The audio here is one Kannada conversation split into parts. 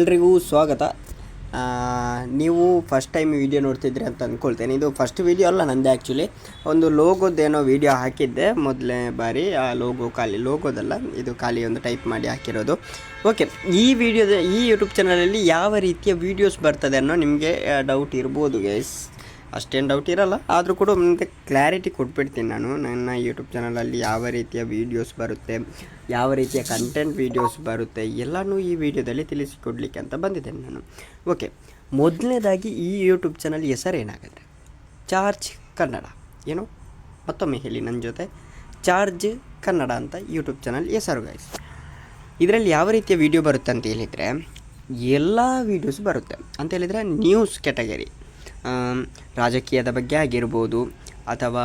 ಎಲ್ರಿಗೂ ಸ್ವಾಗತ. ನೀವು ಫಸ್ಟ್ ಟೈಮ್ ವಿಡಿಯೋ ನೋಡ್ತಿದ್ರಿ ಅಂತ ಅಂದ್ಕೊಳ್ತೇನೆ. ಇದು ಫಸ್ಟ್ ವಿಡಿಯೋ ಅಲ್ಲ ನಂದು, ಆ್ಯಕ್ಚುಲಿ ಒಂದು ಲೋಗೋದೇನೋ ವಿಡಿಯೋ ಹಾಕಿದ್ದೆ ಮೊದಲನೇ ಬಾರಿ. ಆ ಲೋಗೋದಲ್ಲ, ಇದು ಖಾಲಿ ಒಂದು ಟೈಪ್ ಮಾಡಿ ಹಾಕಿರೋದು. ಓಕೆ, ಈ ಯೂಟ್ಯೂಬ್ ಚಾನಲಲ್ಲಿ ಯಾವ ರೀತಿಯ ವೀಡಿಯೋಸ್ ಬರ್ತದೆ ಅನ್ನೋ ನಿಮಗೆ ಡೌಟ್ ಇರ್ಬೋದು ಗೈಸ್. ಅಷ್ಟೇನು ಡೌಟ್ ಇರಲ್ಲ, ಆದರೂ ಕೂಡ ಮುಂದೆ ಕ್ಲಾರಿಟಿ ಕೊಟ್ಬಿಡ್ತೀನಿ. ನಾನು ನನ್ನ ಯೂಟ್ಯೂಬ್ ಚಾನಲಲ್ಲಿ ಯಾವ ರೀತಿಯ ವೀಡಿಯೋಸ್ ಬರುತ್ತೆ, ಯಾವ ರೀತಿಯ ಕಂಟೆಂಟ್ ವೀಡಿಯೋಸ್ ಬರುತ್ತೆ ಎಲ್ಲನೂ ಈ ವಿಡಿಯೋದಲ್ಲಿ ತಿಳಿಸಿಕೊಡ್ಲಿಕ್ಕೆ ಅಂತ ಬಂದಿದ್ದೇನೆ ನಾನು. ಓಕೆ, ಮೊದಲನೇದಾಗಿ ಈ ಯೂಟ್ಯೂಬ್ ಚಾನಲ್ ಹೆಸರೇನಾಗುತ್ತೆ? ಚಾರ್ಜ್ ಕನ್ನಡ. ಏನು ಮತ್ತೊಮ್ಮೆ ಹೇಳಿ ನನ್ನ ಜೊತೆ, ಚಾರ್ಜ್ ಕನ್ನಡ ಅಂತ ಯೂಟ್ಯೂಬ್ ಚಾನಲ್ ಹೆಸರು ಗೈಸ್. ಇದರಲ್ಲಿ ಯಾವ ರೀತಿಯ ವೀಡಿಯೋ ಬರುತ್ತೆ ಅಂತ ಹೇಳಿದರೆ, ಎಲ್ಲ ವೀಡಿಯೋಸ್ ಬರುತ್ತೆ ಅಂತ ಹೇಳಿದರೆ ನ್ಯೂಸ್ ಕ್ಯಾಟಗರಿ, ರಾಜಕೀಯದ ಬಗ್ಗೆ ಆಗಿರ್ಬೋದು, ಅಥವಾ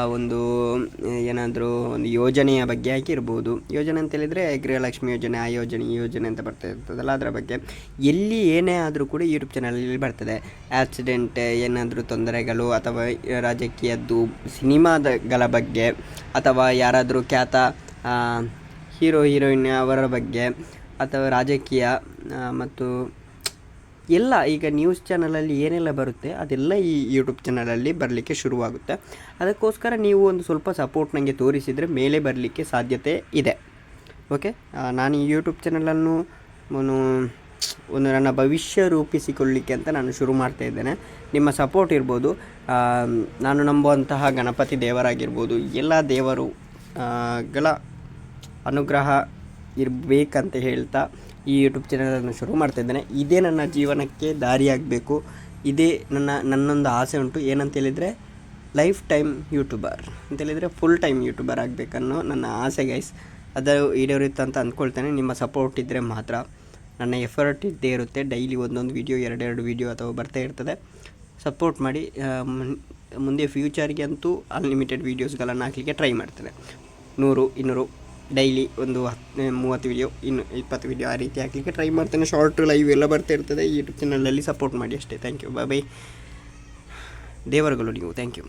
ಏನಾದರೂ ಒಂದು ಯೋಜನೆಯ ಬಗ್ಗೆ ಆಗಿರ್ಬೋದು. ಯೋಜನೆ ಅಂತ ಹೇಳಿದರೆ ಗೃಹಲಕ್ಷ್ಮಿ ಯೋಜನೆ, ಆ ಯೋಜನೆ ಈ ಯೋಜನೆ ಅಂತ ಬರ್ತಾ ಇರ್ತದಲ್ಲ, ಅದರ ಬಗ್ಗೆ ಎಲ್ಲಿ ಏನೇ ಆದರೂ ಕೂಡ ಯೂಟ್ಯೂಬ್ ಚಾನಲಲ್ಲಿ ಬರ್ತದೆ. ಆಕ್ಸಿಡೆಂಟ್, ಏನಾದರೂ ತೊಂದರೆಗಳು, ಅಥವಾ ರಾಜಕೀಯದ್ದು, ಸಿನಿಮಾಗಳ ಬಗ್ಗೆ, ಅಥವಾ ಯಾರಾದರೂ ಖ್ಯಾತ ಹೀರೋ ಹೀರೋಯಿನ್ ಅವರ ಬಗ್ಗೆ, ಅಥವಾ ರಾಜಕೀಯ ಮತ್ತು ಎಲ್ಲ ಈಗ ನ್ಯೂಸ್ ಚಾನಲಲ್ಲಿ ಏನೆಲ್ಲ ಬರುತ್ತೆ ಅದೆಲ್ಲ ಈ ಯೂಟ್ಯೂಬ್ ಚಾನಲಲ್ಲಿ ಬರಲಿಕ್ಕೆ ಶುರುವಾಗುತ್ತೆ. ಅದಕ್ಕೋಸ್ಕರ ನೀವು ಒಂದು ಸ್ವಲ್ಪ ಸಪೋರ್ಟ್ ನನಗೆ ತೋರಿಸಿದರೆ ಮೇಲೆ ಬರಲಿಕ್ಕೆ ಸಾಧ್ಯತೆ ಇದೆ. ಓಕೆ, ನಾನು ಈ ಯೂಟ್ಯೂಬ್ ಚಾನಲನ್ನು ಒಂದು ನನ್ನ ಭವಿಷ್ಯ ರೂಪಿಸಿಕೊಳ್ಳಲಿಕ್ಕೆ ಅಂತ ನಾನು ಶುರು ಮಾಡ್ತಾ ಇದ್ದೇನೆ. ನಿಮ್ಮ ಸಪೋರ್ಟ್ ಇರ್ಬೋದು. ನಾನು ನಂಬುವಂತಹ ಗಣಪತಿ ದೇವರಾಗಿರ್ಬೋದು, ಎಲ್ಲ ದೇವರುಗಳ ಅನುಗ್ರಹ ಇರಬೇಕಂತ ಹೇಳ್ತಾ ಈ ಯೂಟ್ಯೂಬ್ ಚಾನಲನ್ನು ಶುರು ಮಾಡ್ತಾಯಿದ್ದೇನೆ. ಇದೇ ನನ್ನ ಜೀವನಕ್ಕೆ ದಾರಿಯಾಗಬೇಕು. ಇದೇ ನನ್ನೊಂದು ಆಸೆ ಉಂಟು. ಏನಂತ ಹೇಳಿದರೆ ಲೈಫ್ ಟೈಮ್ ಯೂಟ್ಯೂಬರ್ ಅಂತೇಳಿದರೆ ಫುಲ್ ಟೈಮ್ ಯೂಟ್ಯೂಬರ್ ಆಗಬೇಕನ್ನೋ ನನ್ನ ಆಸೆ ಗೈಸ್. ಅದು ಈಡೇರುತ್ತೆ ಅಂತ ಅಂದ್ಕೊಳ್ತೇನೆ. ನಿಮ್ಮ ಸಪೋರ್ಟ್ ಇದ್ದರೆ ಮಾತ್ರ. ನನ್ನ ಎಫರ್ಟ್ ಇದ್ದೇ ಇರುತ್ತೆ. ಡೈಲಿ ಒಂದೊಂದು ವೀಡಿಯೋ, ಎರಡೆರಡು ವೀಡಿಯೋ ಅಥವಾ ಬರ್ತಾ ಇರ್ತದೆ. ಸಪೋರ್ಟ್ ಮಾಡಿ. ಮುಂದೆ ಫ್ಯೂಚರ್ಗೆ ಅಂತೂ ಅನ್ಲಿಮಿಟೆಡ್ ವೀಡಿಯೋಸ್ಗಳನ್ನು ಹಾಕಲಿಕ್ಕೆ ಟ್ರೈ ಮಾಡ್ತೇನೆ. 100, 200 ಡೈಲಿ ಒಂದು 30 ವೀಡಿಯೋ, 20 ವೀಡಿಯೋ ಆ ರೀತಿ ಹಾಕಲಿಕ್ಕೆ ಟ್ರೈ ಮಾಡ್ತೇನೆ. ಶಾರ್ಟ್, ಲೈವ್ ಎಲ್ಲ ಬರ್ತಾ ಇರ್ತದೆ. ಯೂಟ್ಯೂಬ್ ಚಾನಲಲ್ಲಿ ಸಪೋರ್ಟ್ ಮಾಡಿ ಅಷ್ಟೇ. Thank you, bye. ದೇವರುಗಳು ನೀವು. Thank you.